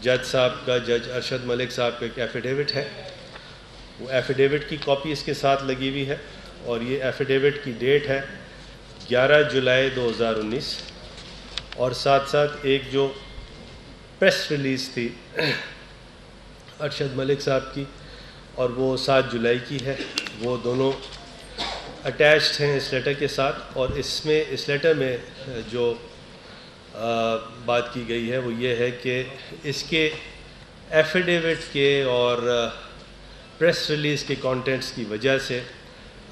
جج صاحب کا، جج ارشد ملک صاحب کا ایک ایفیڈیوٹ ہے. وہ ایفیڈیوٹ کی کاپی اس کے ساتھ لگی ہوئی ہے اور یہ ایفیڈیوٹ کی ڈیٹ ہے 11 جولائی 2019 اور ساتھ ساتھ ایک جو پریس ریلیز تھی ارشد ملک صاحب کی اور وہ 7 جولائی کی ہے. وہ دونوں اٹیچڈ ہیں اس لیٹر کے ساتھ اور اس لیٹر میں جو بات کی گئی ہے وہ یہ ہے کہ اس کے ایفیڈیوٹ کے اور پریس ریلیز کے کانٹینٹس کی وجہ سے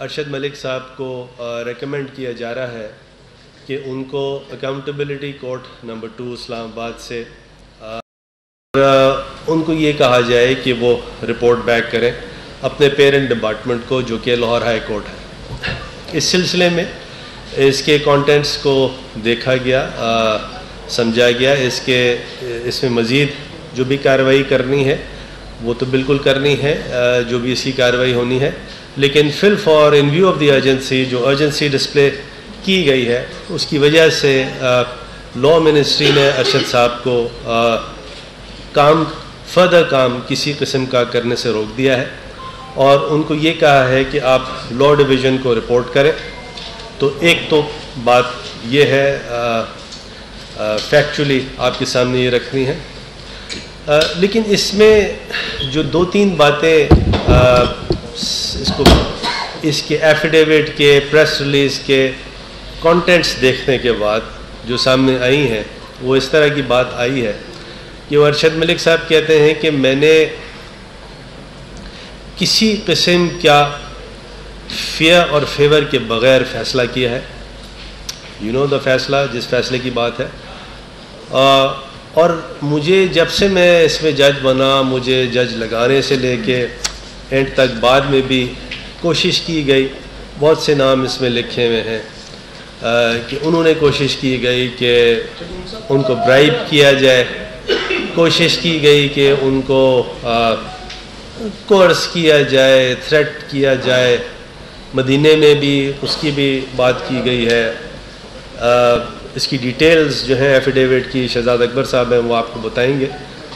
ارشد ملک صاحب کو ریکمینڈ کیا جا رہا ہے کہ ان کو اکاؤنٹیبلٹی کورٹ نمبر 2 اسلام آباد سے ان کو یہ کہا جائے کہ وہ رپورٹ بیک کریں اپنے پیرنٹ ڈپارٹمنٹ کو جو کہ لاہور ہائی کورٹ ہے. اس سلسلے میں اس کے کانٹینٹس کو دیکھا گیا، سمجھا گیا. اس میں مزید جو بھی کارروائی کرنی ہے وہ تو بالکل کرنی ہے، جو بھی اس کی کارروائی ہونی ہے، لیکن فی الفور in view of the agency جو ارجنسی ڈسپلے کی گئی ہے اس کی وجہ سے لا منسٹری نے ارشد صاحب کو فردر کام کسی قسم کا کرنے سے روک دیا ہے اور ان کو یہ کہا ہے کہ آپ لا ڈویژن کو رپورٹ کریں. تو ایک تو بات یہ ہے فیکچولی آپ کے سامنے یہ رکھنی ہے، لیکن اس میں جو 2-3 باتیں اس کے ایفیڈیوٹ کے پریس ریلیز کے کانٹینٹس دیکھنے کے بعد جو سامنے آئی ہیں وہ اس طرح کی بات آئی ہے کہ وہ ارشد ملک صاحب کہتے ہیں کہ میں نے کسی قسم کا فیئر اور فیور کے بغیر فیصلہ کیا ہے. دا فیصلہ جس فیصلے کی بات ہے، اور مجھے جب سے میں اس میں جج بنا، مجھے جج لگانے سے لے کے اینڈ تک بعد میں بھی کوشش کی گئی، بہت سے نام اس میں لکھے ہوئے ہیں کہ انہوں نے کوشش کی گئی کہ ان کو برائب کیا جائے، کوشش کی گئی کہ ان کو کورس کیا جائے، تھریٹ کیا جائے. مدینے میں بھی اس کی بھی بات کی گئی ہے. اس کی ڈیٹیلز جو ہیں ایفیڈیوٹ کی شہزاد اکبر صاحب ہیں وہ آپ کو بتائیں گے.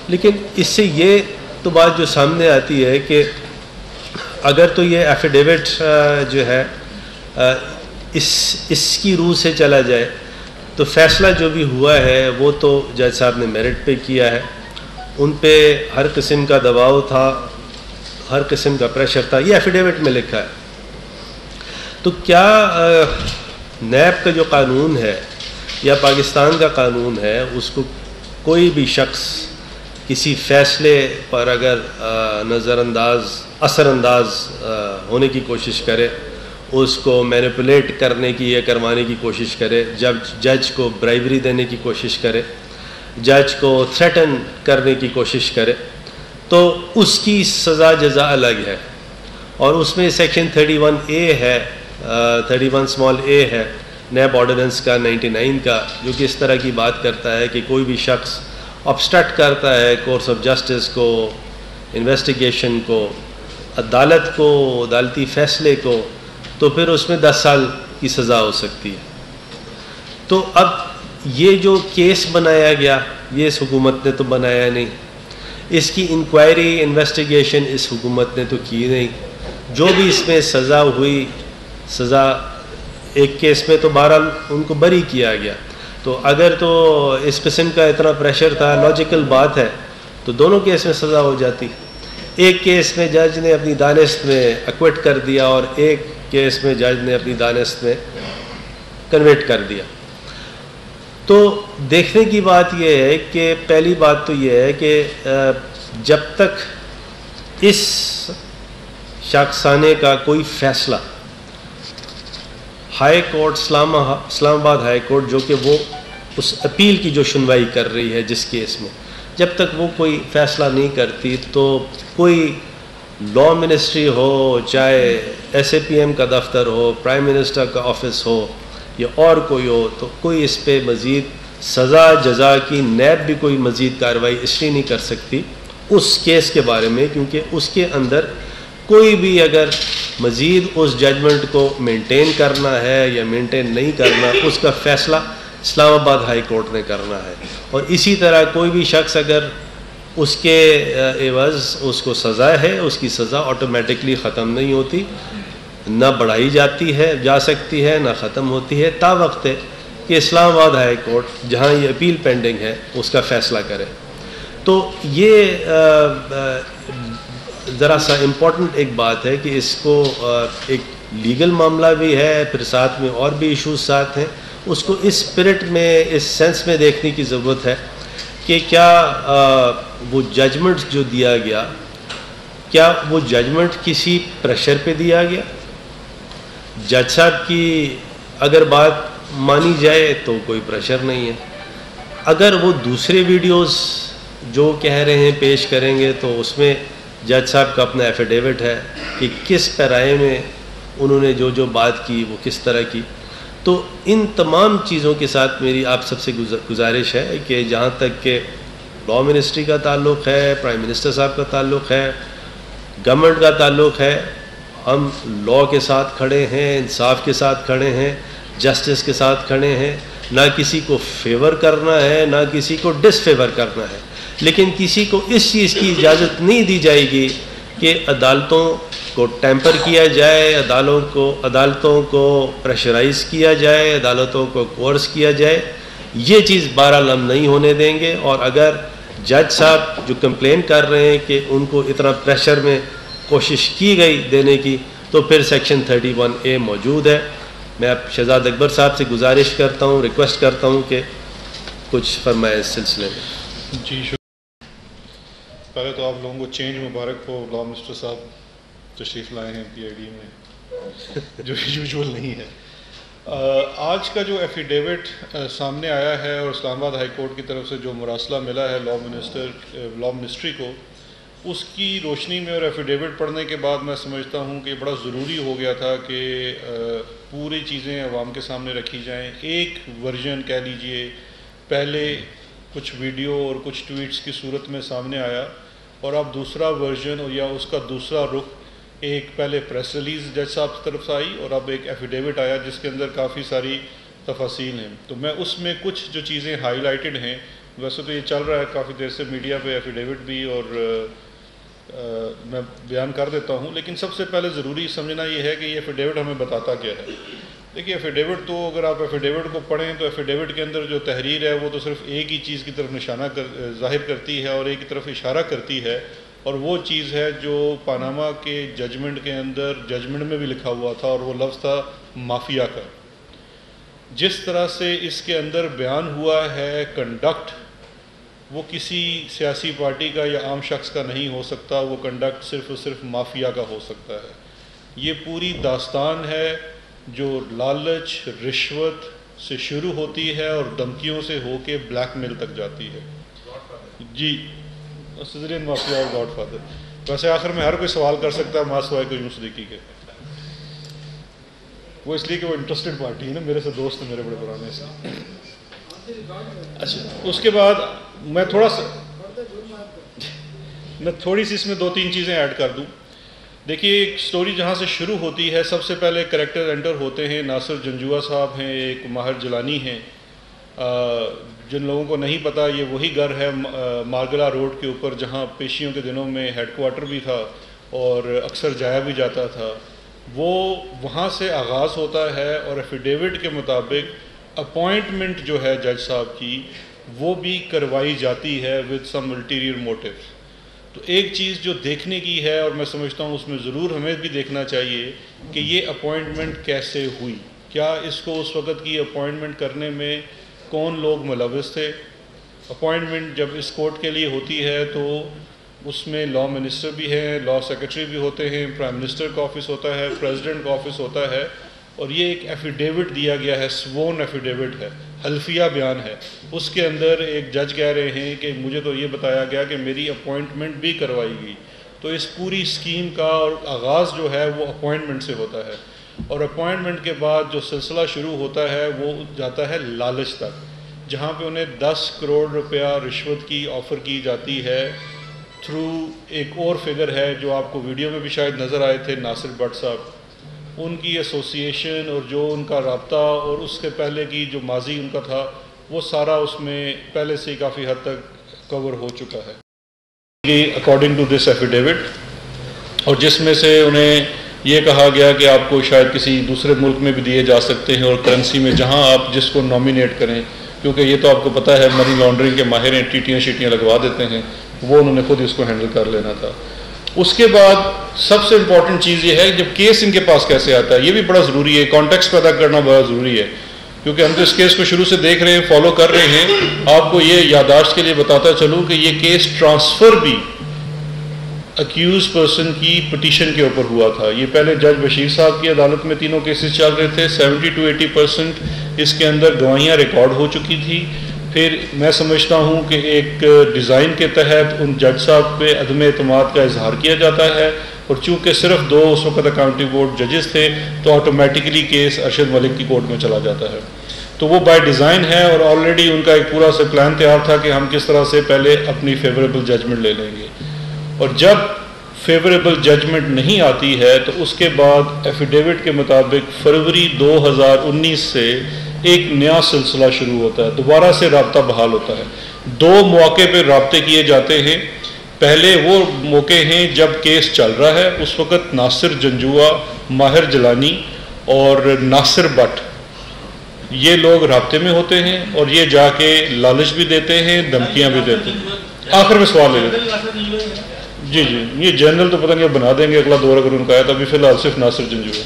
لیکن اس سے یہ تو بات جو سامنے آتی ہے کہ اگر تو یہ ایفیڈیوٹ جو ہے اس کی روح سے چلا جائے تو فیصلہ جو بھی ہوا ہے وہ تو جج صاحب نے میرٹ پہ کیا ہے. ان پہ ہر قسم کا دباؤ تھا، ہر قسم کا پریشر تھا، یہ ایفیڈیوٹ میں لکھا ہے. تو کیا نیب کا جو قانون ہے یا پاکستان کا قانون ہے اس کو کوئی بھی شخص کسی فیصلے پر اگر اثر انداز ہونے کی کوشش کرے، اس کو مینیپولیٹ کرنے کی یا کروانے کی کوشش کرے، جب جج کو برائبری دینے کی کوشش کرے، جج کو تھریٹن کرنے کی کوشش کرے، تو اس کی سزا جزا الگ ہے. اور اس میں سیکشن 31A ہے، 31 ہے نیب آرڈیننس کا 99 کا، جو کہ اس طرح کی بات کرتا ہے کہ کوئی بھی شخص obstruct کرتا ہے کورس آف جسٹس کو، انویسٹیگیشن کو، عدالت کو، عدالتی فیصلے کو، تو پھر اس میں 10 سال کی سزا ہو سکتی ہے. تو اب یہ جو کیس بنایا گیا یہ اس حکومت نے تو بنایا نہیں، اس کی انکوائری انویسٹیگیشن اس حکومت نے تو کی نہیں. جو بھی اس میں سزا ہوئی، سزا ایک کیس میں تو بہرحال ان کو بری کیا گیا. تو اگر تو اس قسم کا اتنا پریشر تھا، لاجیکل بات ہے تو دونوں کیس میں سزا ہو جاتی. ایک کیس میں جج نے اپنی دانست میں ایکوٹ کر دیا اور ایک کیس میں جج نے اپنی دانست میں کنویٹ کر دیا. تو دیکھنے کی بات یہ ہے کہ پہلی بات تو یہ ہے کہ جب تک اس شاخسانے کا کوئی فیصلہ ہائی کورٹ اسلام آباد ہائی کورٹ جو کہ وہ اس اپیل کی جو سنوائی کر رہی ہے جس کیس میں، جب تک وہ کوئی فیصلہ نہیں کرتی تو کوئی لا منسٹری ہو، چاہے SAPM کا دفتر ہو، پرائم منسٹر کا آفس ہو یا اور کوئی ہو، تو کوئی اس پہ مزید سزا جزا کی نیب بھی کوئی مزید کارروائی اس لیے نہیں کر سکتی اس کیس کے بارے میں، کیونکہ اس کے اندر کوئی بھی اگر مزید اس ججمنٹ کو مینٹین کرنا ہے یا مینٹین نہیں کرنا، اس کا فیصلہ اسلام آباد ہائی کورٹ نے کرنا ہے. اور اسی طرح کوئی بھی شخص اگر اس کے عوض اس کو سزا ہے، اس کی سزا آٹومیٹکلی ختم نہیں ہوتی، نہ بڑھائی جاتی ہے جا سکتی ہے، نہ ختم ہوتی ہے، تا وقت ہے کہ اسلام آباد ہائی کورٹ جہاں یہ اپیل پینڈنگ ہے اس کا فیصلہ کرے۔ تو یہ ذرا سا امپورٹنٹ ایک بات ہے کہ اس کو ایک لیگل معاملہ بھی ہے، پھر ساتھ میں اور بھی ایشوز ساتھ ہیں، اس کو اس اسپرٹ میں، اس سینس میں دیکھنے کی ضرورت ہے کہ کیا وہ ججمنٹ جو دیا گیا، کیا وہ ججمنٹ کسی پریشر پہ دیا گیا؟ جج صاحب کی اگر بات مانی جائے تو کوئی پریشر نہیں ہے، اگر وہ دوسرے ویڈیوز جو کہہ رہے ہیں پیش کریں گے تو اس میں جج صاحب کا اپنا ایفیڈیوٹ ہے کہ کس پیرائے میں انہوں نے جو بات کی وہ کس طرح کی۔ تو ان تمام چیزوں کے ساتھ میری آپ سب سے گزارش ہے کہ جہاں تک کہ لا منسٹری کا تعلق ہے، پرائم منسٹر صاحب کا تعلق ہے، گورنمنٹ کا تعلق ہے، ہم لا کے ساتھ کھڑے ہیں، انصاف کے ساتھ کھڑے ہیں، جسٹس کے ساتھ کھڑے ہیں، نہ کسی کو فیور کرنا ہے نہ کسی کو ڈس فیور کرنا ہے، لیکن کسی کو اس چیز کی اجازت نہیں دی جائے گی کہ عدالتوں کو ٹیمپر کیا جائے، عدالتوں کو پریشرائز کیا جائے، عدالتوں کو کورس کیا جائے۔ یہ چیز بہرحال ہم نہیں ہونے دیں گے، اور اگر جج صاحب جو کمپلین کر رہے ہیں کہ ان کو اتنا پریشر میں کوشش کی گئی دینے کی، تو پھر سیکشن 31A موجود ہے۔ میں اب شہزاد اکبر صاحب سے گزارش کرتا ہوں، ریکویسٹ کرتا ہوں کہ کچھ فرمائے اس سلسلے میں۔ جی پہلے تو آپ لوگوں کو چینج مبارک ہو، لا منسٹر صاحب تشریف لائے ہیں PID میں، جو یوزول نہیں ہے۔ آج کا جو ایفیڈیوٹ سامنے آیا ہے اور اسلام آباد ہائی کورٹ کی طرف سے جو مراسلہ ملا ہے لا منسٹری کو، اس کی روشنی میں اور ایفیڈیوٹ پڑھنے کے بعد میں سمجھتا ہوں کہ بڑا ضروری ہو گیا تھا کہ پوری چیزیں عوام کے سامنے رکھی جائیں۔ ایک ورژن کہہ لیجئے پہلے کچھ ویڈیو اور کچھ ٹویٹس کی صورت میں سامنے آیا، اور اب دوسرا ورژن اور یا اس کا دوسرا رخ، ایک پہلے پریس ریلیز جج صاحب کی طرف سے آئی اور اب ایک ایفیڈیوٹ آیا جس کے اندر کافی ساری تفاصیل ہیں۔ تو میں اس میں کچھ جو چیزیں ہائی لائٹڈ ہیں، ویسے تو یہ چل رہا ہے کافی دیر سے میڈیا پہ ایفیڈیوٹ بھی، اور میں بیان کر دیتا ہوں، لیکن سب سے پہلے ضروری سمجھنا یہ ہے کہ یہ ایفیڈیوٹ ہمیں بتاتا کیا ہے۔ دیکھیے ایفیڈیوٹ تو اگر آپ ایفیڈیوٹ کو پڑھیں تو ایفیڈیوٹ کے اندر جو تحریر ہے وہ تو صرف ایک ہی چیز کی طرف نشانہ ظاہر کرتی ہے اور ایک کی طرف اشارہ کرتی ہے، اور وہ چیز ہے جو پاناما کے ججمنٹ کے اندر ججمنٹ میں بھی لکھا ہوا تھا، اور وہ لفظ تھا مافیا کا۔ جس طرح سے اس کے اندر بیان ہوا ہے کنڈکٹ، وہ کسی سیاسی پارٹی کا یا عام شخص کا نہیں ہو سکتا، وہ کنڈکٹ صرف اور صرف مافیا کا ہو سکتا ہے۔ یہ پوری داستان ہے جو لالچ، رشوت سے شروع ہوتی ہے اور دھمکیوں سے ہو کے بلیک میل تک جاتی ہے۔ جی سزرین مافیا اور گاڈ فادر۔ ویسے آخر میں ہر کوئی سوال کر سکتا ہے ماں سوائے کوئی صدیقی کے، وہ اس لیے کہ وہ انٹرسٹڈ پارٹی ہے نا، میرے سے دوست ہیں میرے بڑے پرانے سے۔ اچھا اس کے بعد میں تھوڑی سی اس میں 2-3 چیزیں ایڈ کر دوں۔ دیکھیے ایک سٹوری جہاں سے شروع ہوتی ہے، سب سے پہلے کریکٹر انٹر ہوتے ہیں، ناصر جنجوعہ صاحب ہیں، ایک ماہر جلانی ہیں۔ جن لوگوں کو نہیں پتہ یہ وہی گھر ہے مارگلا روڈ کے اوپر جہاں پیشیوں کے دنوں میں ہیڈ کوارٹر بھی تھا اور اکثر جایا بھی جاتا تھا۔ وہ وہاں سے آغاز ہوتا ہے، اور ایفیڈیوٹ کے مطابق اپوائنٹمنٹ جو ہے جج صاحب کی وہ بھی کروائی جاتی ہے with some ulterior motive۔ تو ایک چیز جو دیکھنے کی ہے اور میں سمجھتا ہوں اس میں ضرور ہمیں بھی دیکھنا چاہیے کہ یہ اپوائنٹمنٹ کیسے ہوئی، کیا اس کو اس وقت کی اپوائنٹمنٹ کرنے میں کون لوگ ملوث تھے۔ اپوائنٹمنٹ جب اس کورٹ کے لیے ہوتی ہے تو اس میں لا منسٹر بھی ہیں، لا سیکرٹری بھی ہوتے ہیں، پرائم منسٹر کا آفس ہوتا ہے، پریزیڈنٹ کا آفس ہوتا ہے، اور یہ ایک ایفیڈیوٹ دیا گیا ہے، سوون ایفیڈیوٹ ہے، حلفیہ بیان ہے۔ اس کے اندر ایک جج کہہ رہے ہیں کہ مجھے تو یہ بتایا گیا کہ میری اپوائنٹمنٹ بھی کروائی گئی۔ تو اس پوری اسکیم کا اور آغاز جو ہے وہ اپوائنٹمنٹ سے ہوتا ہے، اور اپوائنٹمنٹ کے بعد جو سلسلہ شروع ہوتا ہے وہ جاتا ہے لالچ تک، جہاں پہ انہیں 10 کروڑ روپیہ رشوت کی آفر کی جاتی ہے تھرو ایک اور فگر ہے جو آپ کو ویڈیو میں بھی شاید نظر آئے تھے، ناصر بٹ صاحب۔ ان کی ایسوسیشن اور جو ان کا رابطہ اور اس کے پہلے کی جو ماضی ان کا تھا وہ سارا اس میں پہلے سے ہی کافی حد تک کور ہو چکا ہے۔ گئی اکارڈنگ ٹو دس ایفیڈیوٹ، اور جس میں سے انہیں یہ کہا گیا کہ آپ کو شاید کسی دوسرے ملک میں بھی دیے جا سکتے ہیں اور کرنسی میں جہاں آپ جس کو نامینیٹ کریں، کیونکہ یہ تو آپ کو پتہ ہے منی لانڈرنگ کے ماہر ہیں، ٹیٹیاں شیٹیاں لگوا دیتے ہیں، وہ انہوں نے خود اس کو ہینڈل کر لینا تھا۔ اس کے بعد سب سے امپورٹنٹ چیز یہ ہے جب کیس ان کے پاس کیسے آتا ہے، یہ بھی بڑا ضروری ہے، کانٹیکسٹ پیدا کرنا بڑا ضروری ہے، کیونکہ ہم تو اس کیس کو شروع سے دیکھ رہے ہیں، فالو کر رہے ہیں۔ آپ کو یہ یادداشت کے لیے بتاتا چلوں کہ یہ کیس ٹرانسفر بھی اکیوز پرسن کی پٹیشن کے اوپر ہوا تھا۔ یہ پہلے جج بشیر صاحب کی عدالت میں تینوں کیسز چل رہے تھے، 70 to 80% اس کے اندر گواہیاں ریکارڈ ہو چکی تھی۔ پھر میں سمجھتا ہوں کہ ایک ڈیزائن کے تحت ان جج صاحب پہ عدم اعتماد کا اظہار کیا جاتا ہے، اور چونکہ صرف 2 اس وقت اکاؤنٹنگ بورڈ ججز تھے تو آٹومیٹکلی کیس ارشد ملک کی کورٹ میں چلا جاتا ہے۔ تو وہ بائی ڈیزائن ہے، اور آلریڈی ان کا ایک پورا سا پلان تیار تھا کہ ہم کس طرح سے پہلے اپنی فیوریبل ججمنٹ لے لیں گے، اور جب فیوریبل ججمنٹ نہیں آتی ہے تو اس کے بعد ایفیڈیوٹ کے مطابق فروری 2019 سے ایک نیا سلسلہ شروع ہوتا ہے، دوبارہ سے رابطہ بحال ہوتا ہے۔ 2 مواقع پہ رابطے کیے جاتے ہیں۔ پہلے وہ موقع ہیں جب کیس چل رہا ہے، اس وقت ناصر جنجوعہ، ماہر جلانی اور ناصر بٹ یہ لوگ رابطے میں ہوتے ہیں، اور یہ جا کے لالچ بھی دیتے ہیں، دھمکیاں بھی دیتے ہیں۔ آخر میں سوال لے لیتے ہیں۔ جی یہ جنرل تو پتہ نہیں بنا دیں گے اگلا دور اگر ان کا ہے، تو ابھی فی الحال صرف ناصر جنجوعہ،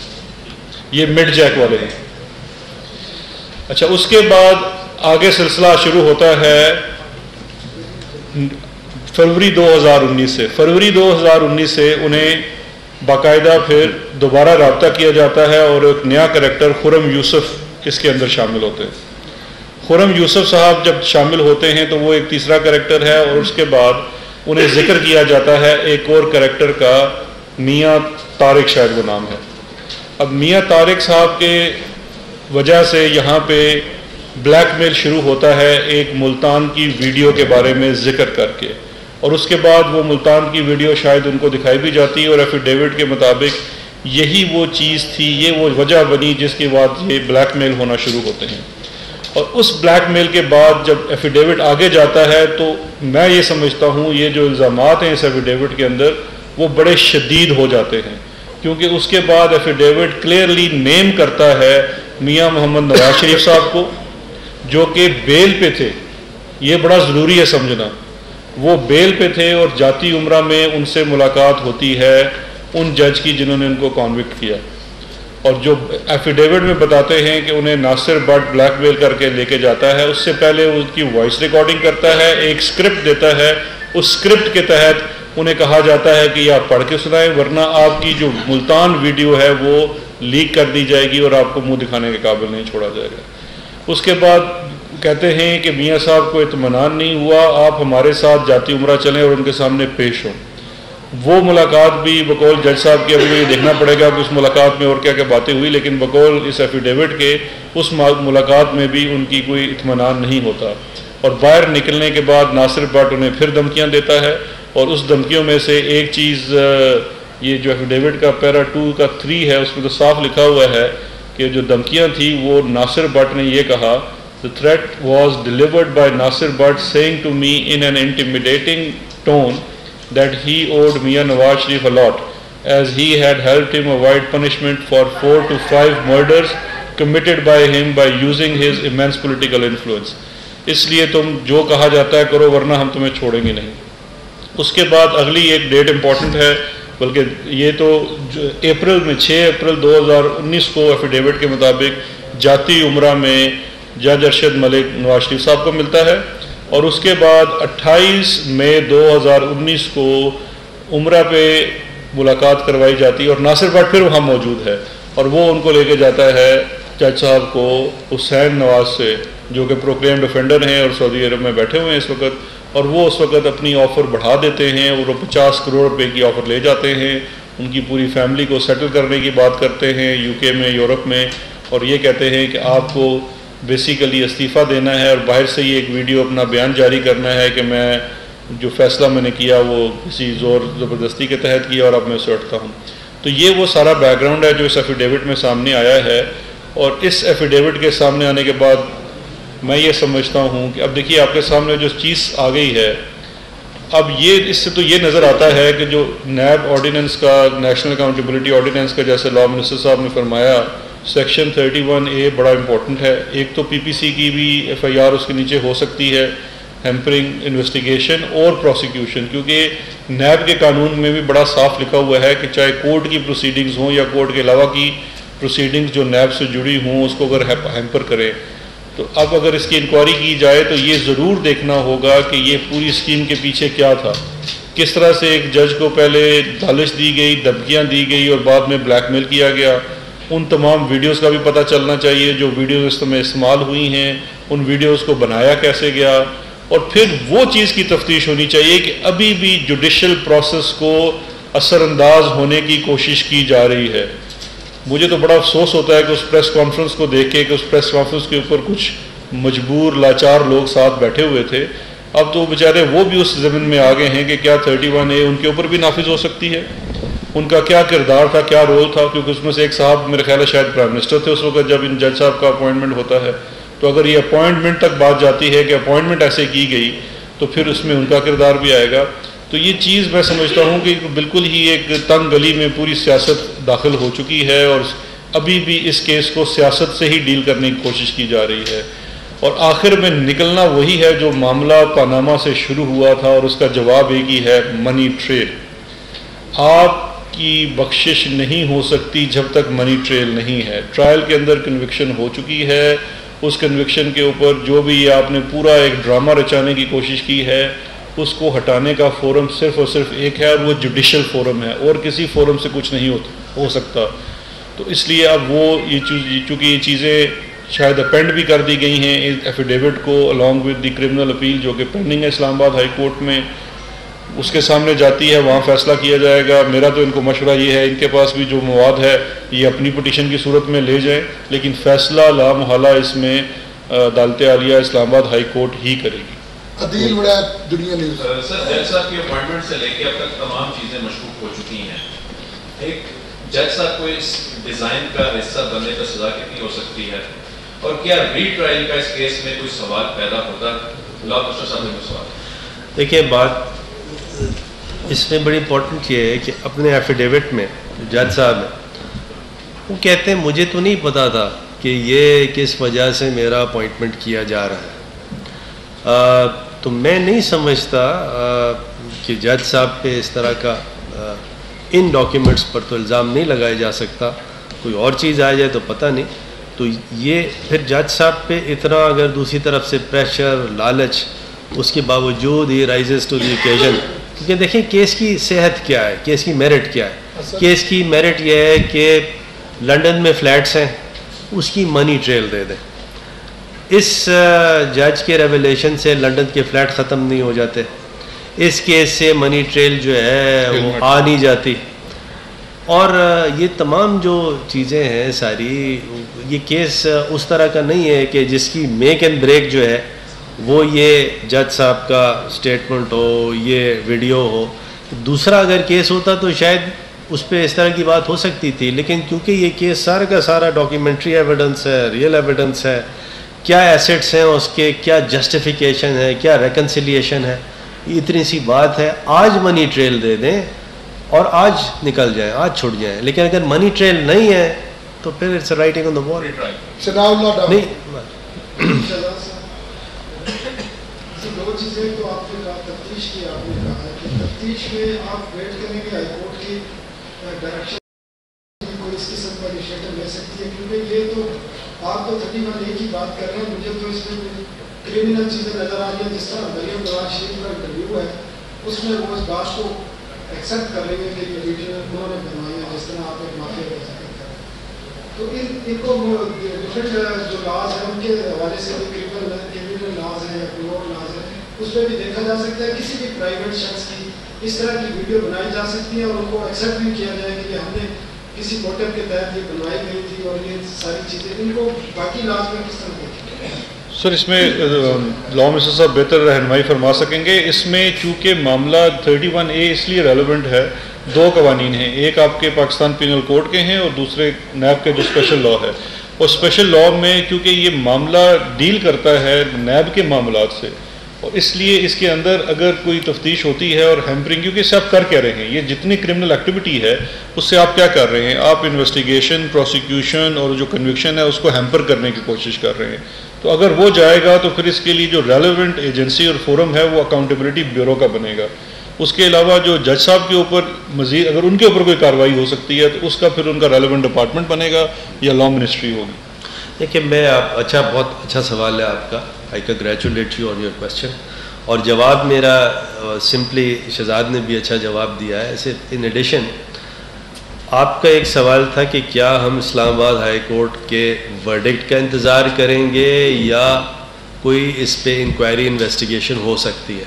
یہ مڈ جیک والے ہیں۔ اچھا، اس کے بعد آگے سلسلہ شروع ہوتا ہے فروری 2019 سے۔ فروری 2019 سے انہیں باقاعدہ پھر دوبارہ رابطہ کیا جاتا ہے، اور ایک نیا کریکٹر خرم یوسف اس کے اندر شامل ہوتے ہیں۔ خرم یوسف صاحب جب شامل ہوتے ہیں تو وہ ایک تیسرا کریکٹر ہے، اور اس کے بعد انہیں ذکر کیا جاتا ہے ایک اور کریکٹر کا، میاں طارق شاید وہ نام ہے۔ اب میاں طارق صاحب کے وجہ سے یہاں پہ بلیک میل شروع ہوتا ہے ایک ملتان کی ویڈیو کے بارے میں ذکر کر کے، اور اس کے بعد وہ ملتان کی ویڈیو شاید ان کو دکھائی بھی جاتی ہے، اور ایفیڈیوٹ کے مطابق یہی وہ چیز تھی، یہ وہ وجہ بنی جس کے بعد یہ بلیک میل ہونا شروع ہوتے ہیں۔ اور اس بلیک میل کے بعد جب ایفیڈیوٹ آگے جاتا ہے تو میں یہ سمجھتا ہوں یہ جو الزامات ہیں اس ایفیڈیوٹ کے اندر وہ بڑے شدید ہو جاتے ہیں، کیونکہ اس کے بعد ایفیڈیوٹ کلیئرلی نیم کرتا ہے میاں محمد نواز شریف صاحب کو، جو کہ بیل پہ تھے۔ یہ بڑا ضروری ہے سمجھنا، وہ بیل پہ تھے، اور جاتی عمرہ میں ان سے ملاقات ہوتی ہے ان جج کی جنہوں نے ان کو کانوکٹ کیا، اور جو ایفیڈیوٹ میں بتاتے ہیں کہ انہیں ناصر بٹ بلیک میل کر کے لے کے جاتا ہے، اس سے پہلے ان کی وائس ریکارڈنگ کرتا ہے، ایک سکرپٹ دیتا ہے، اس سکرپٹ کے تحت انہیں کہا جاتا ہے کہ یہ آپ پڑھ کے سنائیں، ورنہ آپ کی جو ملتان ویڈیو ہے وہ لیک کر دی جائے گی اور آپ کو منہ دکھانے کے قابل نہیں چھوڑا جائے گا۔ اس کے بعد کہتے ہیں کہ میاں صاحب کو اطمینان نہیں ہوا، آپ ہمارے ساتھ جاتی عمرہ چلیں اور ان کے سامنے پیش ہوں۔ وہ ملاقات بھی بقول جج صاحب کے، ابھی یہ دیکھنا پڑے گا کہ اس ملاقات میں اور کیا کیا باتیں ہوئی، لیکن بقول اس ایفیڈیوٹ کے اس ملاقات میں بھی ان کی کوئی اطمینان نہیں ہوتا، اور باہر نکلنے کے بعد ناصر بٹ انہیں پھر دھمکیاں دیتا ہے، اور اس دھمکیوں میں سے ایک چیز یہ جو ایفیڈیوٹ کا پیرا 2 کا 3 ہے اس میں تو صاف لکھا ہوا ہے کہ جو دھمکیاں تھیں وہ ناصر بٹ نے یہ کہا، The threat was delivered by Nasir Bhatt saying to me in an intimidating tone that he owed Mian Nawaz Sharif a lot, as he had helped him avoid punishment for 4 to 5 murders committed by him by using his immense political influence. اس لیے تم جو کہا جاتا ہے کرو ورنہ ہم تمہیں چھوڑیں گے نہیں۔ اس کے بعد اگلی ایک ڈیٹ امپورٹنٹ ہے، بلکہ یہ تو اپریل میں 6 اپریل 2019 کو ایفیڈیوٹ کے مطابق جاتی عمرہ میں جج ارشد ملک نواز شریف صاحب کو ملتا ہے، اور اس کے بعد 28 مئی 2019 کو عمرہ پہ ملاقات کروائی جاتی ہے، اور ناصر بٹ پھر وہاں موجود ہے، اور وہ ان کو لے کے جاتا ہے جج صاحب کو حسین نواز سے، جو کہ پروکلیمڈ افینڈر ہیں اور سعودی عرب میں بیٹھے ہوئے ہیں اس وقت، اور وہ اس وقت اپنی آفر بڑھا دیتے ہیں، اور وہ 50 کروڑ روپے کی آفر لے جاتے ہیں، ان کی پوری فیملی کو سیٹل کرنے کی بات کرتے ہیں UK میں، یورپ میں، اور یہ کہتے ہیں کہ آپ کو بیسیکلی استعفیٰ دینا ہے، اور باہر سے یہ ایک ویڈیو اپنا بیان جاری کرنا ہے کہ میں جو فیصلہ میں نے کیا وہ کسی زور زبردستی کے تحت کیا اور اب میں اسے اٹھتا ہوں۔ تو یہ وہ سارا بیک گراؤنڈ ہے جو اس ایفیڈیوٹ میں سامنے آیا ہے، اور اس ایفیڈیوٹ کے سامنے آنے کے بعد میں یہ سمجھتا ہوں کہ اب دیکھیے آپ کے سامنے جو چیز آ گئی ہے، اب یہ اس سے تو یہ نظر آتا ہے کہ جو نیب آرڈیننس کا، نیشنل اکاؤنٹیبلٹی آرڈیننس کا، جیسے لا منسٹر صاحب نے فرمایا سیکشن 31A بڑا امپورٹنٹ ہے. ایک تو پی پی سی کی بھی FIR اس کے نیچے ہو سکتی ہے، ہیمپرنگ انویسٹیگیشن اور پروسیکیوشن، کیونکہ نیب کے قانون میں بھی بڑا صاف لکھا ہوا ہے کہ چاہے کورٹ کی پروسیڈنگز ہوں یا کورٹ کے علاوہ کی پروسیڈنگز جو نیب سے جڑی ہوں اس کو اگر ہیمپر کرے، تو اب اگر اس کی انکوائری کی جائے تو یہ ضرور دیکھنا ہوگا کہ یہ پوری اسکیم کے پیچھے کیا تھا، کس طرح سے ایک جج کو پہلے لالچ دی گئی، دھمکیاں دی گئی اور بعد میں بلیک میل کیا گیا. ان تمام ویڈیوز کا بھی پتہ چلنا چاہیے جو ویڈیوز اس میں استعمال ہوئی ہیں، ان ویڈیوز کو بنایا کیسے گیا، اور پھر وہ چیز کی تفتیش ہونی چاہیے کہ ابھی بھی جوڈیشل پروسیس کو اثر انداز ہونے کی کوشش کی جا رہی ہے. مجھے تو بڑا افسوس ہوتا ہے کہ اس پریس کانفرنس کو دیکھ کے کہ اس پریس کانفرنس کے اوپر کچھ مجبور لاچار لوگ ساتھ بیٹھے ہوئے تھے. اب تو بیچارے وہ بھی اس زمین میں آ گئے ہیں کہ کیا 31A ان کے اوپر بھی نافذ ہو سکتی ہے، ان کا کیا کردار تھا، کیا رول تھا، کیونکہ اس میں سے ایک صاحب میرے خیال ہے شاید پرائم منسٹر تھے اس وقت جب ان جج صاحب کا اپوائنٹمنٹ ہوتا ہے. تو اگر یہ اپوائنٹمنٹ تک بات جاتی ہے کہ اپوائنٹمنٹ ایسے کی گئی تو پھر اس میں ان کا کردار بھی آئے گا. تو یہ چیز میں سمجھتا ہوں کہ بالکل ہی ایک تنگ گلی میں پوری سیاست داخل ہو چکی ہے، اور ابھی بھی اس کیس کو سیاست سے ہی ڈیل کرنے کی کوشش کی جا رہی ہے، اور آخر میں نکلنا وہی ہے جو معاملہ پاناما سے شروع ہوا تھا، اور اس کا جواب ایک ہی ہے، منی ٹریل. آپ کی بخشش نہیں ہو سکتی جب تک منی ٹریل نہیں ہے. ٹرائل کے اندر کنوکشن ہو چکی ہے، اس کنوکشن کے اوپر جو بھی آپ نے پورا ایک ڈرامہ رچانے کی کوشش کی ہے اس کو ہٹانے کا فورم صرف اور صرف ایک ہے، اور وہ جوڈیشل فورم ہے، اور کسی فورم سے کچھ نہیں ہو سکتا. تو اس لیے اب وہ چونکہ یہ چیزیں شاید اپینڈ بھی کر دی گئی ہیں ایفیڈیوٹ کو along with the criminal appeal جو کہ پینڈنگ ہے اسلام آباد ہائی کورٹ میں، اس کے سامنے جاتی ہے، وہاں فیصلہ کیا جائے گا. میرا تو ان کو مشورہ یہ ہے ان کے پاس بھی جو مواد ہے یہ اپنی پٹیشن کی صورت میں لے جائیں، لیکن فیصلہ لا محالہ اس میں عدالت عالیہ اسلام آباد ہائی کورٹ ہی کرے گی. عدیل بڑا دنیا نیوز. سر جج صاحب کی اپوائنٹمنٹ سے لے کے اب تک تمام چیزیں مشکوک ہو چکی ہیں. ایک جج صاحب کو اس ڈیزائن کا حصہ بننے کا سزا کتنی ہو سکتی ہے، اور کیا ری ٹرائل کا اس کیس میں کوئی سوال پیدا ہوتا ہے؟ لا منسٹر صاحب نے کوئی سوال. دیکھیے بات اس میں بڑی امپورٹنٹ یہ ہے کہ اپنے ایفیڈیوٹ میں جج صاحب ہیں وہ کہتے ہیں مجھے تو نہیں پتا تھا کہ یہ کس وجہ سے میرا اپوائنٹمنٹ کیا جا رہا ہے. تو میں نہیں سمجھتا کہ جج صاحب پہ اس طرح کا ان ڈاکیومنٹس پر تو الزام نہیں لگایا جا سکتا. کوئی اور چیز آ جائے تو پتہ نہیں. تو یہ پھر جج صاحب پہ اتنا اگر دوسری طرف سے پریشر، لالچ، اس کے باوجود یہ رائزز ٹو دی اوکیزن. کیونکہ دیکھیں کیس کی صحت کیا ہے، کیس کی میرٹ کیا ہے. کیس کی میرٹ یہ ہے کہ لنڈن میں فلیٹس ہیں، اس کی منی ٹریل دے دیں. اس جج کے ریویلیشن سے لنڈن کے فلیٹ ختم نہیں ہو جاتے. اس کیس سے منی ٹریل جو ہے وہ آ نہیں جاتی. اور یہ تمام جو چیزیں ہیں ساری، یہ کیس اس طرح کا نہیں ہے کہ جس کی میک اینڈ بریک جو ہے وہ یہ جج صاحب کا سٹیٹمنٹ ہو، یہ ویڈیو ہو. دوسرا اگر کیس ہوتا تو شاید اس پہ اس طرح کی بات ہو سکتی تھی، لیکن کیونکہ یہ کیس سارا کا سارا ڈاکیومنٹری ایویڈنس ہے، ریئل ایویڈنس ہے، کیا ایسٹس ہیں اس کے، کیا جسٹیفیکیشن ہے، کیا ریکنسیلیشن ہے، یہ اتنی سی بات ہے. آج منی ٹریل دے دیں اور آج نکل جائیں، آج چھوٹ جائیں. لیکن اگر منی ٹریل نہیں ہے تو پھر اٹس رائٹنگ آن دا وال. نہیں دو چیزیں تو آپ نے کہا تفتیش کی، آپ نے کہا کہ تفتیش میں آپ ویٹ کریں گے ہائی کورٹ کی ڈائریکشن کوئی اس قسم کا انیشیٹو لے سکتی ہے، کیونکہ یہ تو آپ تو 31A کی بات کر رہے ہیں. مجھے تو اس میں کرمنل چیزیں نظر آ رہی ہیں. جس طرح مریم نواز شریف کا انٹرویو ہے اس میں وہ اس بات کو ایکسیپٹ کر رہی ہے کہ یہ ویڈیو انہوں نے بنوائی ہے، جس طرح آپ ایک مافیا کا ذکر کر رہے ہیں. تو ان کو ڈفرینٹ جو لاز ہیں ان کے حوالے سے بھی کرمنل لاز ہیں یا کوئی اور لاز ہیں اس پہ بھی دیکھا جا سکتا ہے. کسی بھی پرائیویٹ شخص کی اس طرح کی ویڈیو بنائی جا سکتی ہے اور ان کو ایکسیپٹ بھی کیا جائے کہ ہم نے کسی موٹیو کے تحت یہ بنوائی گئی تھی، اور یہ ساری چیزیں ان کو باقی لاز میں کس طرح دیکھیں. سر اس میں لا منسٹر صاحب بہتر رہنمائی فرما سکیں گے. اس میں چونکہ معاملہ 31A اس لیے ریلیونٹ ہے، دو قوانین ہیں، ایک آپ کے پاکستان پینل کوڈ کے ہیں اور دوسرے نیب کے جو اسپیشل لا ہے. اور اسپیشل لا میں کیونکہ یہ معاملہ ڈیل کرتا ہے نیب کے معاملات سے، اور اس لیے اس کے اندر اگر کوئی تفتیش ہوتی ہے اور ہیمپرنگ، کیونکہ اس سے آپ کر کیا رہے ہیں، یہ جتنی کرمنل ایکٹیویٹی ہے اس سے آپ کیا کر رہے ہیں، آپ انویسٹیگیشن، پروسیکیوشن اور جو کنوکشن ہے اس کو ہیمپر کرنے کی کوشش کر رہے ہیں. تو اگر وہ جائے گا تو پھر اس کے لیے جو ریلیونٹ ایجنسی اور فورم ہے وہ اکاؤنٹیبلٹی بیورو کا بنے گا. اس کے علاوہ جو جج صاحب کے اوپر مزید اگر ان کے اوپر کوئی کارروائی ہو سکتی ہے تو اس کا پھر ان کا ریلیونٹ ڈپارٹمنٹ بنے گا یا لا منسٹری ہوگی. دیکھیے میں بہت اچھا سوال ہے آپ کا. I congratulate you on your question. اور جواب میرا سمپلی شہزاد نے بھی اچھا جواب دیا ہے. ایسے ان ایڈیشن آپ کا ایک سوال تھا کہ کیا ہم اسلام آباد ہائی کورٹ کے ورڈکٹ کا انتظار کریں گے یا کوئی اس پہ انکوائری انویسٹیگیشن ہو سکتی ہے.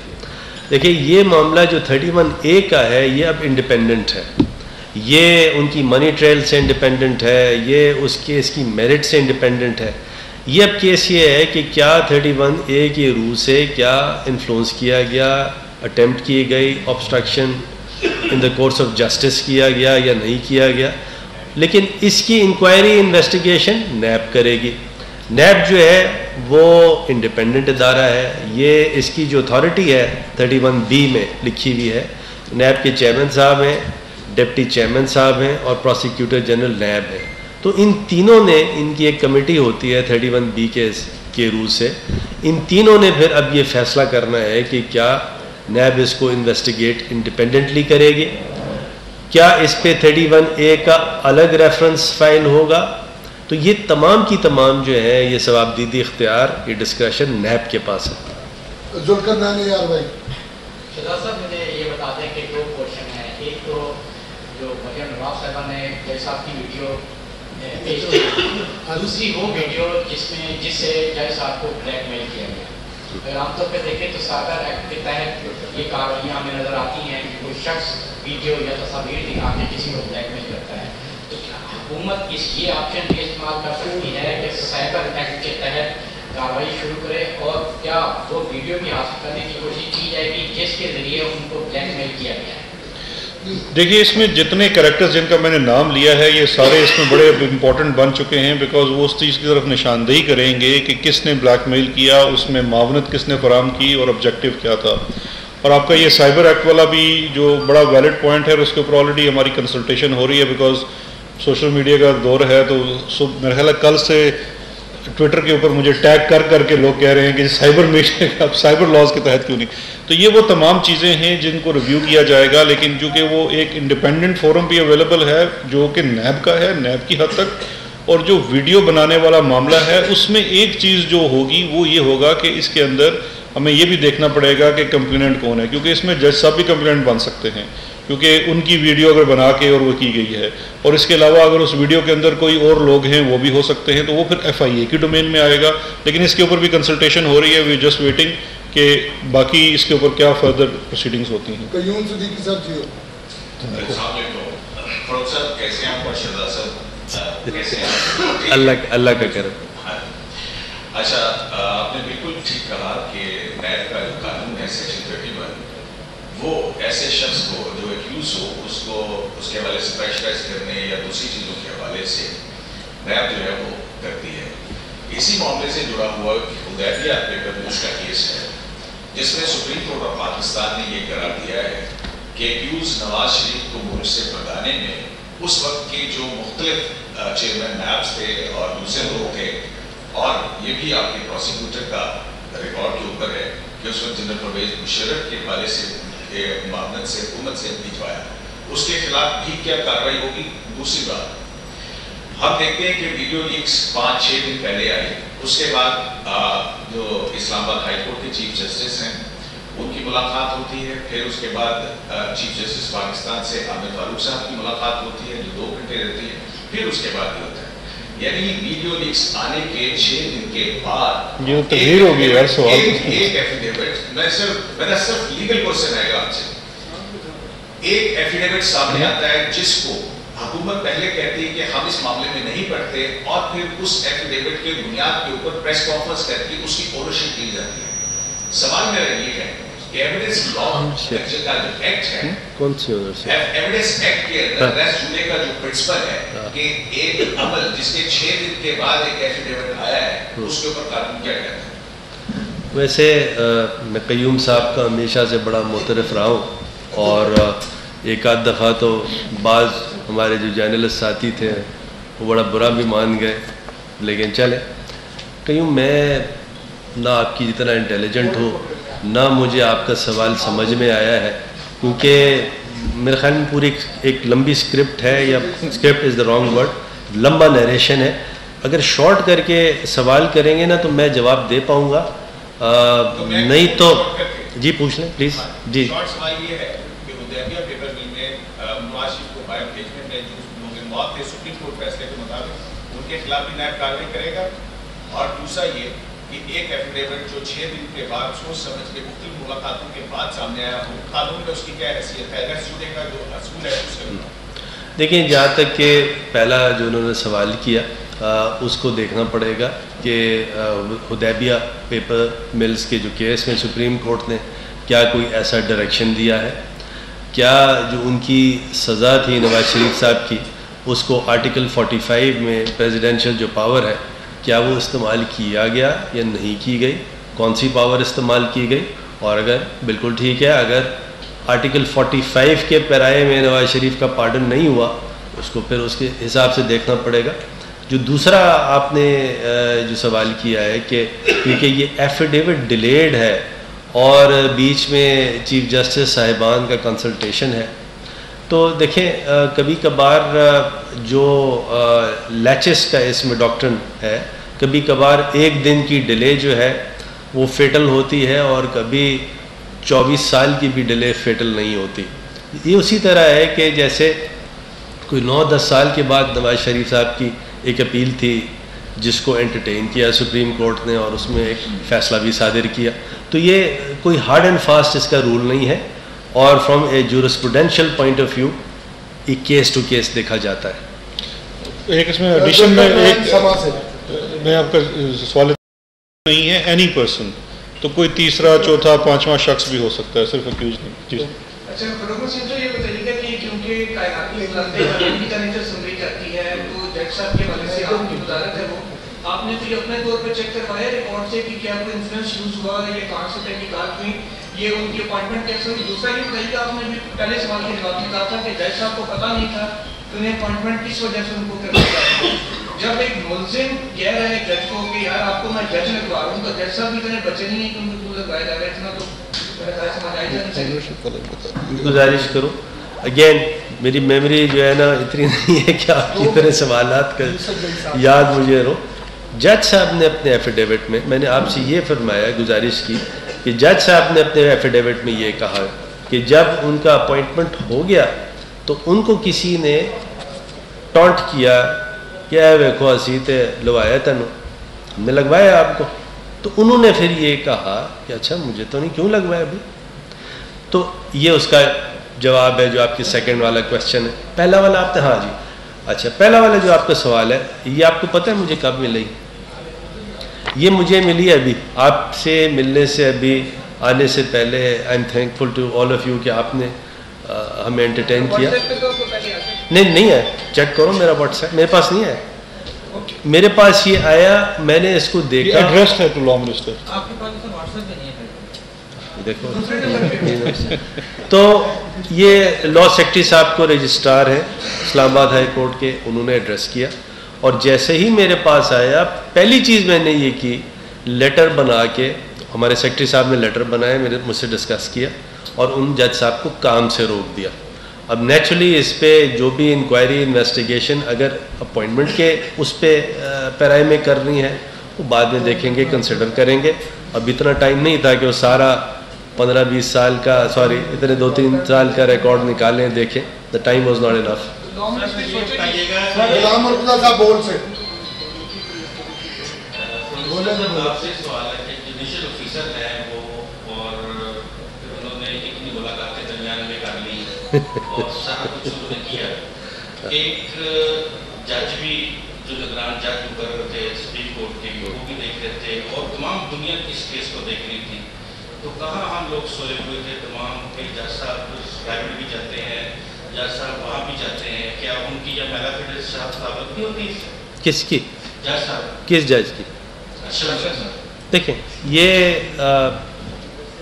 دیکھیے یہ معاملہ جو 31A کا ہے یہ اب انڈیپینڈنٹ ہے. یہ ان کی منی ٹریل سے انڈیپینڈنٹ ہے، یہ اس کی میرٹ سے انڈیپینڈنٹ ہے. یہ اب کیس یہ ہے کہ کیا 31A کی روح سے کیا انفلوئنس کیا گیا، اٹیمپٹ کی گئی، obstruction in the course of justice کیا گیا یا نہیں کیا گیا. لیکن اس کی انکوائری انویسٹیگیشن نیب کرے گی. نیب جو ہے وہ انڈیپینڈنٹ ادارہ ہے. یہ اس کی جو اتھارٹی ہے 31B میں لکھی ہوئی ہے. نیب کے چیئرمین صاحب ہیں، ڈپٹی چیئرمین صاحب ہیں اور پروسیکیوٹر جنرل نیب ہے. تو ان تینوں نے، ان کی ایک کمیٹی ہوتی ہے 31B کے روح سے، ان تینوں نے پھر اب یہ فیصلہ کرنا ہے کہ کیا نیب اس کو انویسٹیگیٹ انڈیپینڈنٹلی کرے گی، کیا اس پہ 31A کا الگ ریفرنس فائل ہوگا. تو یہ تمام کی تمام جو ہے یہ ثوابدیدی اختیار، یہ ڈسکریشن نیب کے پاس ہے. ذوالفقار نانی یار بھائی شہزاد صاحب مجھے یہ بتا دیں کہ دو پورشن ہیں. ایک تو جو مریم نواز صاحبہ نے جج صاحب کی ویڈیو پیش کی، دوسری وہ ویڈیو جس سے جج صاحب کو بلیک میل کیا گیا. اگر عام طور پہ دیکھیں تو سائبر ایکٹ کے تحت یہ کارروائیاں ہمیں نظر آتی ہیں کہ کوئی شخص ویڈیو یا تصاویر دکھا کے کسی کو بلیک میل کرتا ہے. تو کیا حکومت یہ آپشن بھی استعمال کر سکتی ہے کہ سائبر ایکٹ کے تحت کارروائی شروع کرے، اور کیا وہ ویڈیو بھی حاصل کرنے کی کوشش کی جائے گی جس کے ذریعے ان کو بلیک میل کیا گیا ہے؟ دیکھیے اس میں جتنے کریکٹرز جن کا میں نے نام لیا ہے یہ سارے اس میں بڑے امپورٹنٹ بن چکے ہیں، بیکاز وہ اس چیز کی طرف نشاندہی کریں گے کہ کس نے بلیک میل کیا، اس میں معاونت کس نے فراہم کی اور آبجیکٹو کیا تھا. اور آپ کا یہ سائبر ایکٹ والا بھی جو بڑا ویلڈ پوائنٹ ہے اور اس کے اوپر آلریڈی ہماری کنسلٹیشن ہو رہی ہے، بیکاز سوشل میڈیا کا دور ہے. تو میرا خیال ہے کل سے ٹویٹر کے اوپر مجھے ٹیگ کر کے لوگ کہہ رہے ہیں کہ سائبر میڈیا اب سائبر لاز کے تحت کیوں نہیں. تو یہ وہ تمام چیزیں ہیں جن کو ریویو کیا جائے گا، لیکن چونکہ وہ ایک انڈیپینڈنٹ فورم بھی اویلیبل ہے جو کہ نیب کا ہے، نیب کی حد تک. اور جو ویڈیو بنانے والا معاملہ ہے اس میں ایک چیز جو ہوگی وہ یہ ہوگا کہ اس کے اندر ہمیں یہ بھی دیکھنا پڑے گا کہ کمپلیننٹ کون ہے، کیونکہ اس میں جج صاحب بھی کمپلیننٹ بن سکتے ہیں کیونکہ ان کی ویڈیو اگر بنا کے اور وہ کی گئی ہے. اور اس کے علاوہ اگر اس ویڈیو کے اندر کوئی اور لوگ ہیں وہ بھی ہو سکتے ہیں، تو وہ پھر FIA کی ڈومین میں آئے گا. لیکن اس کے اوپر بھی کنسلٹیشن ہو رہی ہے، وی جسٹ ویٹنگ کہ باقی اس کے اوپر کیا فردر پروسیڈنگز ہوتی ہیں. قیوم صدیقی صاحب جی السلام علیکم فروخت صاحب، کیسے ہیں آپ؟ اور شہزاد صاحب کیسے ہیں؟ اللہ کا کرم. اچھا، آپ نے بالکل ٹھیک کہا کہ نیب کا جو قانون ہے سیکشن 31 وہ ایسے شخص کو جو ایکیوز ہو اس کو اس کے حوالے سے پریشرائز کرنے یا دوسری چیزوں کے حوالے سے نیب جو ہے وہ کرتی ہے. اسی معاملے سے جڑا ہوا حدیبیہ پیپرز کا کیس ہے جس میں سپریم کورٹ آف پاکستان نے یہ قرار دیا ہے کہ ایکیوز نواز شریف کو ملک سے بھگانے میں اس وقت کے جو مختلف چیئرمین نیبس تھے اور دوسرے لوگ تھے، اور یہ بھی آپ کے پروسیکیوٹر کا ریکارڈ کے اوپر ہے کہ اس وقت جنرل پرویز مشرف کے حوالے سے معاونت سے حکومت سے بھجوایا، اس کے خلاف بھی کیا کارروائی ہوگی. دوسری بات، ہم دیکھتے ہیں کہ ویڈیو لیکس 5-6 دن پہلے آئی، اس کے بعد جو اسلام آباد ہائی کورٹ کے چیف جسٹس ہیں ان کی ملاقات ہوتی ہے، پھر اس کے بعد چیف جسٹس پاکستان سے عامر فاروق صاحب کی ملاقات ہوتی ہے جو 2 گھنٹے رہتی ہے، پھر اس کے بعد یہ ہوتا ہے. یعنی ویڈیو لیکس آنے کے 6 دن کے بعد یہ تغیر ہوگی یار سوال. ایک ایفیڈیوٹ، میرا صرف لیگل کوشچن آئے گا آپ سے، ایک ایفیڈیوٹ سامنے آتا ہے جس کو حکومت پہلے کہتی ہے کہ ہم اس معاملے میں نہیں پڑھتے، اور پھر اس ایفیڈیوٹ کے بنیاد کے اوپر پریس کانفرنس کر کے اس کی اونرشپ لی جاتی ہے. سوال میرا یہ ہے کہ ایویڈنس لا کا جو ایکٹ ہے، کون سی اونرشپ؟ ایویڈنس ایکٹ کے اندر ریس جونے کا جو پرنسپل ہے کہ ایک عمل جس کے 6 دن کے بعد ایک ایفیڈیوٹ آیا ہے اس کے اوپر قانون کیا کہتا ہے؟ ویسے میں قیوم صاحب کا ہمیشہ سے بڑا معترف رہا ہوں، اور ایک آدھ دفعہ تو بعض ہمارے جو جرنلسٹ ساتھی تھے وہ بڑا برا بھی مان گئے، لیکن چلے قیوم میں نہ آپ کی جتنا انٹیلیجنٹ ہوں، نہ مجھے آپ کا سوال سمجھ میں آیا ہے، کیونکہ میرے خیال میں پوری ایک لمبی اسکرپٹ ہے، یا script is the wrong word, لمبا نیریشن ہے. اگر شارٹ کر کے سوال کریں گے نا تو میں جواب دے پاؤں گا، نہیں تو جی پوچھ لیں پلیز. جی شارٹ سوال یہ ہے کہ حدیبیہ پیپر مل میں نواز شریف کو باہر بھیجنے میں جو لوگ انوالو تھے سپریم کورٹ فیصلے کے مطابق ان کے خلاف بھی نیب کارروائی کرے گا، اور دوسرا یہ کہ ایک ایفیڈیوٹ جو 6 دن کے بعد سوچ سمجھ کے مختلف ملاقاتوں کے بعد سامنے آیا ہو، قانون میں اس کی کیا حیثیت ہے؟ اگر سینے کا جو اصول ہے اس کے دیکھیں، جہاں تک کہ پہلا جو انہوں نے سوال کیا اس کو دیکھنا پڑے گا کہ حدیبیہ پیپر ملز کے جو کیس میں سپریم کورٹ نے کیا کوئی ایسا ڈائریکشن دیا ہے، کیا جو ان کی سزا تھی نواز شریف صاحب کی اس کو آرٹیکل 45 میں پریزیڈینشیل جو پاور ہے کیا وہ استعمال کیا گیا یا نہیں کی گئی، کون سی پاور استعمال کی گئی، اور اگر بالکل ٹھیک ہے اگر آرٹیکل 45 کے پیرائے میں نواز شریف کا پارڈن نہیں ہوا اس کو پھر اس کے حساب سے دیکھنا پڑے گا. جو دوسرا آپ نے جو سوال کیا ہے کہ کیونکہ یہ ایفیڈیوٹ ڈیلیڈ ہے اور بیچ میں چیف جسٹس صاحبان کا کنسلٹیشن ہے، تو دیکھیں کبھی کبھار جو لیچس کا اس میں ڈاکٹرن ہے، کبھی کبھار ایک دن کی ڈیلے جو ہے وہ فیٹل ہوتی ہے، اور کبھی 24 سال کی بھی ڈیلے فیٹل نہیں ہوتی. یہ اسی طرح ہے کہ جیسے کوئی 9-10 سال کے بعد نواز شریف صاحب کی ایک اپیل تھی جس کو انٹرٹین کیا سپریم کورٹ نے اور اس میں ایک فیصلہ بھی صادر کیا، تو یہ کوئی ہارڈ اینڈ فاسٹ اس کا رول نہیں ہے، اور from a jurisprudential point of view ایک کیس ٹو کیس دیکھا جاتا ہے. ایک اس میں ایڈیشن میں میں آپ کا سوال نہیں ہے اینی پرسن، تو کوئی تیسرا چوتھا پانچواں شخص بھی ہو سکتا ہے، صرف اکیوز نہیں. جی اچھا فروغ صاحب تو یہ بتائیے گا کہ کیونکہ کائناتی کی طرح سے سمجھی جاتی ہے تو جج صاحب کے حوالے سے آپ کی وزارت ہے وہ آپ نے تو یہ اپنے طور پر چیک کروایا ریکارڈ سے کہ کیا کوئی انفلوئنس یوز ہوا ہے یا کہاں سے تحقیقات ہوئی، یہ ان کی اپوائنٹمنٹ کیسے ہوئی؟ دوسرا یہ بتائیے کہ آپ نے بھی پہلے سوال کے جواب میں کہا تھا کہ جج صاحب کو پتہ نہیں تھا تو انہیں اپوائنٹمنٹ کس وجہ سے ان کو کرنا چاہیے. جب ایک ملزم کہہ رہا ہے جج کو کہ یار آپ کو میں جج لگوا رہا ہوں تو جج صاحب اتنے بچے نہیں ہیں کہ ان کو لگوایا جا رہا ہے، اتنا تو گزارش کرو. اگین میری میموری جو ہے نا اتنی نہیں ہے کہ آپ کی طرح سوالات کا یاد مجھے رہو. جج صاحب نے اپنے ایفیڈیوٹ میں نے آپ سے یہ فرمایا، گزارش کی کہ جج صاحب نے اپنے ایفیڈیوٹ میں یہ کہا کہ جب ان کا اپوائنٹمنٹ ہو گیا تو ان کو کسی نے ٹونٹ کیا کہ اے ویکھو اسی تے لوایا تینوں، ہم نے لگوایا آپ کو، تو انہوں نے پھر یہ کہا کہ اچھا مجھے تو نہیں، کیوں لگوایا ابھی. تو یہ اس کا جواب ہے جو آپ کی سیکنڈ والا کویشچن ہے. پہلا والا آپ نے ہاں جی اچھا پہلا والا جو آپ کا سوال ہے یہ آپ کو پتہ ہے مجھے کب ملی؟ یہ مجھے ملی ابھی آپ سے ملنے سے ابھی آنے سے پہلے. I am thankful to all of you کہ آپ نے ہمیں انٹرٹین کیا. نہیں ہے، چیک کرو میرا واٹس ایپ، میرے پاس نہیں ہے، میرے پاس یہ آیا، میں نے اس کو دیکھا. ایڈریس ہے ٹو لا منسٹر، آپ کے پاس واٹس ایپ نہیں ہے دیکھو. تو یہ لا سیکرٹری صاحب کو رجسٹرار ہے اسلام آباد ہائی کورٹ کے، انہوں نے ایڈریس کیا، اور جیسے ہی میرے پاس آیا پہلی چیز میں نے یہ کی لیٹر بنا کے، ہمارے سیکرٹری صاحب نے لیٹر بنایا، مجھ سے ڈسکس کیا اور ان جج صاحب کو کام سے روک دیا. اب نیچرلی اس پہ جو بھی انکوائری انویسٹیگیشن اگر اپوائنٹمنٹ کے اس پہ پیرائے میں کرنی ہے وہ بعد میں دیکھیں گے، کنسیڈر کریں گے. اب اتنا ٹائم نہیں تھا کہ وہ سارا 15-20 سال کا اتنے 2-3 سال کا ریکارڈ نکالیں دیکھیں. The time was not enough. Ghulam Murtaza صاحب بول سے آپ سے سوال ہے کہ جوڈیشل آفیسر ہیں وہ، اور پھر انہوں نے اتنی ملاقاتیں درمیان میں کر لی اور سارا کچھ انہوں نے کیا. ایک جج بھی جو نگران جج مقرر تھے سپریم کورٹ کے وہ بھی دیکھ رہے تھے اور تمام دنیا اس کیس کو دیکھ رہی تھی. تو کہاں ہم لوگ سوئے ہوئے تھے تمام کہ جج صاحب پرائیویٹ بھی جاتے ہیں، جج صاحب وہاں بھی جاتے ہیں، کیا ان کی جب میلا فیڈر صاحب ثابت نہیں ہوتی؟ کس کی؟ جج صاحب. کس جج کی؟ اچھا دیکھیں یہ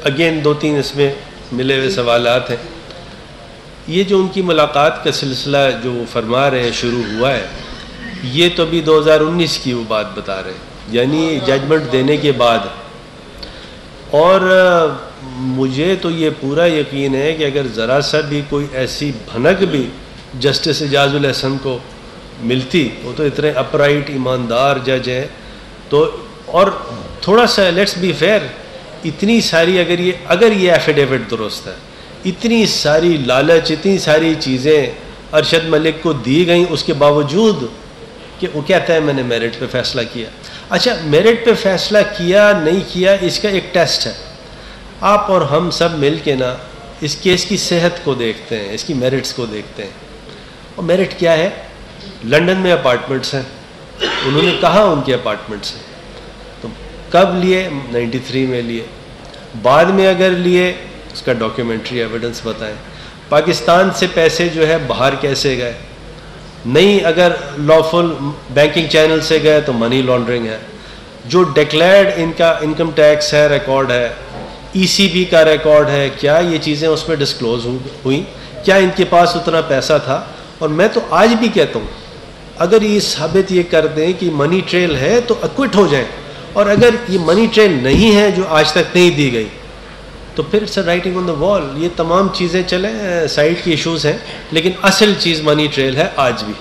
اگین 2-3 اس میں ملے ہوئے سوالات ہیں. یہ جو ان کی ملاقات کا سلسلہ جو وہ فرما رہے ہیں شروع ہوا ہے، یہ تو ابھی 2019 کی وہ بات بتا رہے ہیں، یعنی ججمنٹ دینے کے بعد. اور مجھے تو یہ پورا یقین ہے کہ اگر ذرا سا بھی کوئی ایسی بھنک بھی جسٹس اعجاز الحسن کو ملتی، وہ تو اتنے اپرائٹ ایماندار جج ہیں، تو اور تھوڑا سا لیٹس بی فیئر، اتنی ساری اگر یہ ایفیڈیوٹ درست ہے، اتنی ساری لالچ، اتنی ساری چیزیں ارشد ملک کو دی گئیں، اس کے باوجود کہ وہ کہتا ہے میں نے میرٹ پہ فیصلہ کیا. اچھا میرٹ پہ فیصلہ کیا نہیں کیا اس کا ایک ٹیسٹ ہے. آپ اور ہم سب مل کے نا اس کیس کی صحت کو دیکھتے ہیں، اس کی میرٹس کو دیکھتے ہیں. اور میرٹ کیا ہے؟ لنڈن میں اپارٹمنٹس ہیں، انہوں نے کہا ان کے اپارٹمنٹس ہیں، تو کب لیے؟ 93 میں لیے. بعد میں اگر لیے اس کا ڈاکیومنٹری ایویڈنس بتائیں. پاکستان سے پیسے جو ہے باہر کیسے گئے؟ نہیں اگر لافل بینکنگ چینل سے گئے تو منی لانڈرنگ ہے. جو ڈکلیئرڈ ان کا انکم ٹیکس ہے، ریکارڈ ہے، ای سی بی کا ریکارڈ ہے، کیا یہ چیزیں اس میں ڈسکلوز ہوئیں؟ کیا ان کے پاس اتنا پیسہ تھا؟ اور میں تو آج بھی کہتا ہوں اگر یہ ثابت یہ کر دیں کہ منی ٹریل ہے تو اکوٹ ہو جائیں، اور اگر یہ منی ٹریل نہیں ہے جو آج تک نہیں دی گئی تو پھر اٹس رائٹنگ آن دا وال. یہ تمام چیزیں چلیں سائڈ کی ایشوز ہیں، لیکن اصل چیز منی ٹریل ہے آج بھی.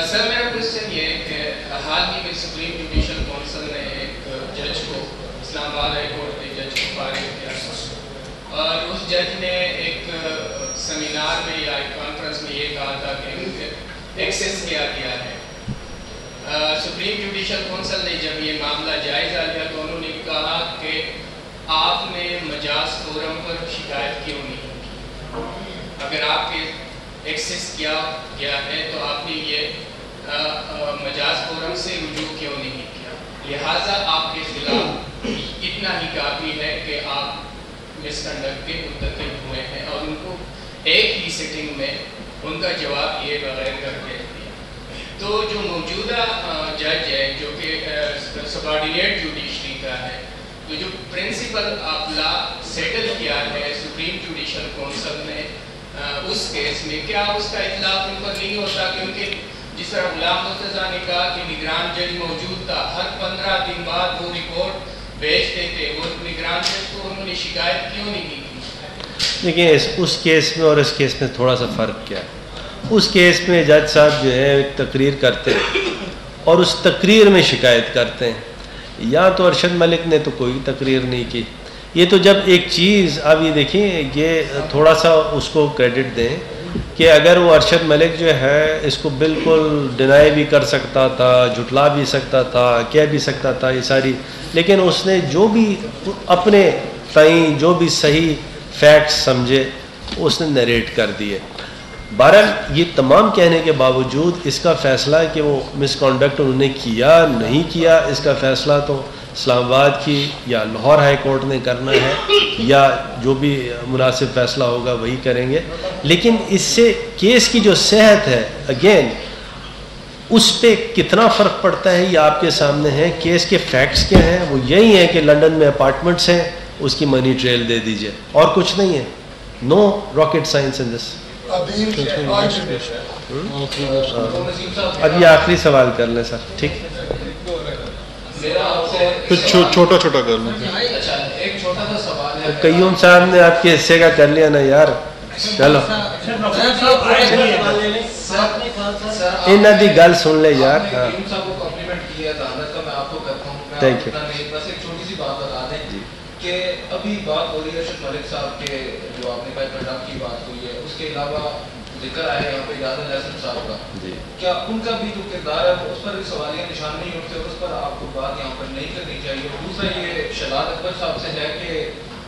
سر میرا کوشچن یہ ہے کہ حال ہی میں سپریم جوڈیشل کونسل نے ایک جج کو، اسلام آباد ہائی کورٹ کے جج کو فارغ کیا، اور اس جج نے ایک سیمینار میں یا ایک کانفرنس میں یہ کہا تھا کہ ایکسیس کیا گیا ہے. سپریم جوڈیشل کونسل نے جب یہ معاملہ جائزہ لیا تو انہوں نے کہا کہ آپ نے مجاز فورم پر شکایت کیوں نہیں کی؟ اگر آپ کے ایکسیس کیا گیا ہے تو آپ نے یہ مجاز فورم سے رجوع کیوں نہیں کیا؟ لہٰذا آپ کے خلاف اتنا ہی کافی ہے کہ آپ مس کنڈکٹ کے مرتکب ہوئے ہیں. اور ان کو ایک ہی سٹنگ میں ان کا جواب یہ بغیر کر کے دیا. تو جو موجودہ جج ہے جو کہ سبارڈینیٹ جوڈیشری کا ہے، تو جو پرنسپل آف لا سیٹل کیا ہے سپریم جوڈیشل کونسل نے اس کیس میں، کیا اس کا اطلاق ان پر نہیں ہوتا؟ کیونکہ جس طرح غلام مرتضیٰ نے کہا کہ نگران جج موجود تھا، ہر 15 دن بعد وہ رپورٹ بھیجتے تھے، وہ نگران جج کو انہوں نے شکایت کیوں نہیں کی؟ دیکھیں اس کیس میں اور اس کیس میں تھوڑا سا فرق کیا ہے. اس کیس میں جج صاحب جو ہے ایک تقریر کرتے ہیں اور اس تقریر میں شکایت کرتے ہیں. یا تو ارشد ملک نے تو کوئی تقریر نہیں کی. یہ تو جب ایک چیز اب یہ دیکھیں، یہ تھوڑا سا اس کو کریڈٹ دیں کہ اگر وہ ارشد ملک جو ہے اس کو بالکل ڈینائی بھی کر سکتا تھا، جھٹلا بھی سکتا تھا، کہہ بھی سکتا تھا یہ ساری، لیکن اس نے جو بھی اپنے تئیں جو بھی صحیح فیکٹس سمجھے اس نے نریٹ کر دیے. بہرحال یہ تمام کہنے کے باوجود اس کا فیصلہ کہ وہ مس کانڈکٹ انہوں نے کیا نہیں کیا، اس کا فیصلہ تو اسلام آباد کی یا لاہور ہائی کورٹ نے کرنا ہے، یا جو بھی مناسب فیصلہ ہوگا وہی کریں گے. لیکن اس سے کیس کی جو صحت ہے اگین اس پہ کتنا فرق پڑتا ہے یہ آپ کے سامنے ہے. کیس کے فیکٹس کیا ہیں؟ وہ یہی ہیں کہ لنڈن میں اپارٹمنٹس ہیں، اس کی منی ٹریل دے دیجئے، اور کچھ نہیں ہے. نو راکٹ سائنس ان دس. اب یہ آخری سوال کر لیں سر. ٹھیک چھوٹا چھوٹا کر لیں. ایک چھوٹا سا سوال ہے. قیوم صاحب نے آپ کے حصے کا کر لیا نا یار. چلو انہاں دی گل سن لے یار. Thank you. بس ایک چھوٹی سی بات بتا دیں کہ ابھی بات ہو رہی ہے ارشد ملک صاحب کے جو آپ نے کہا کی بات ہوئی ہے، اس کے علاوہ ذکر آیا یہاں پہ اعجاز الحسن صاحب کا. کیا ان کا بھی جو کردار ہے اس پر سوالیہ نشان نہیں اٹھتے اور اس پر آپ کو بات یہاں پر نہیں کرنی چاہیے؟ اور دوسرا یہ شہزاد اکبر صاحب سے ہے کہ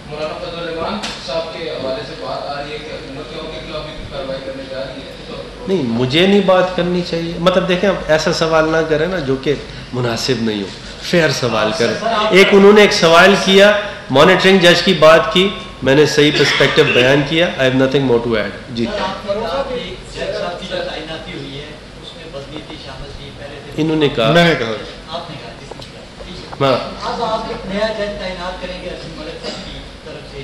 مولانا فضل الرحمان صاحب کے حوالے سے بات آ رہی ہے کہ حکومت کے خلاف بھی کارروائی کرنے جا رہی ہے. نہیں مجھے نہیں بات کرنی چاہیے. مطلب دیکھیں اب ایسا سوال نہ کریں نا جو کہ مناسب نہیں ہو، فیئر سوال کریں. ایک انہوں نے ایک سوال کیا، مانیٹرنگ جج کی بات کی، میں نے صحیح پرسپیکٹو بیان کیا. I have nothing more to add. جی انہوں نے کہا، میں نے کہا ہاں اب آپ ایک نیا جج تعینات کریں گے عاصم ملک صاحب کی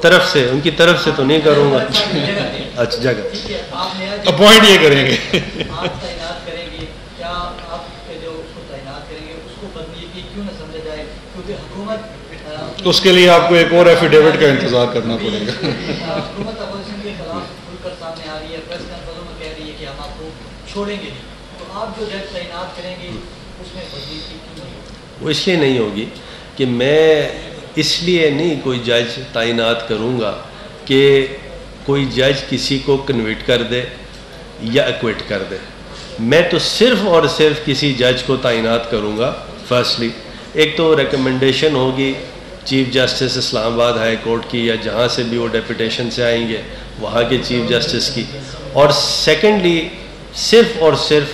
طرف سے ان کی طرف سے تو نہیں کروں گا. اچھا جگہ ٹھیک ہے، آپ نیا اپوائنٹ یہ کریں گے آپ تعینات کریں گے، کیا آپ جو اس کو تعینات کریں گے اس کو بدنیتی کیوں نہ سمجھا جائے؟ کیونکہ حکومت اس کے لیے آپ کو ایک اور ایفیڈیوٹ کا انتظار کرنا پڑے گا. حکومت اپوزیشن کے خلاف کھل کر سامنے آ رہی ہے، پریس کانفرنسوں میں کہہ رہی ہے کہ ہم آپ کو چھوڑیں گے نہیں، تو آپ جو جج تعینات کریں گے اس میں بدنیتی کیوں نہیں ہوگی؟ وہ اس لیے نہیں ہوگی کہ میں اس لیے نہیں کوئی جج تعینات کروں گا کہ کوئی جج کسی کو کنوکٹ کر دے یا ایکویٹ کر دے. میں تو صرف اور صرف کسی جج کو تعینات کروں گا. فرسٹلی ایک تو ریکمنڈیشن ہوگی چیف جسٹس اسلام آباد ہائی کورٹ کی یا جہاں سے بھی وہ ڈیپوٹیشن سے آئیں گے وہاں کے چیف جسٹس کی، اور سیکنڈلی صرف اور صرف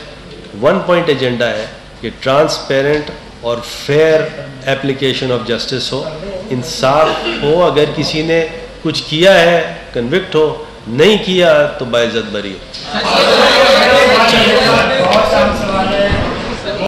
ون پوائنٹ ایجنڈا ہے کہ ٹرانسپیرنٹ اور فیئر ایپلیکیشن آف جسٹس ہو، انصاف ہو. اگر کسی نے کچھ کیا ہے کنوکٹ ہو، نہیں کیا تو باعزت بری ہو.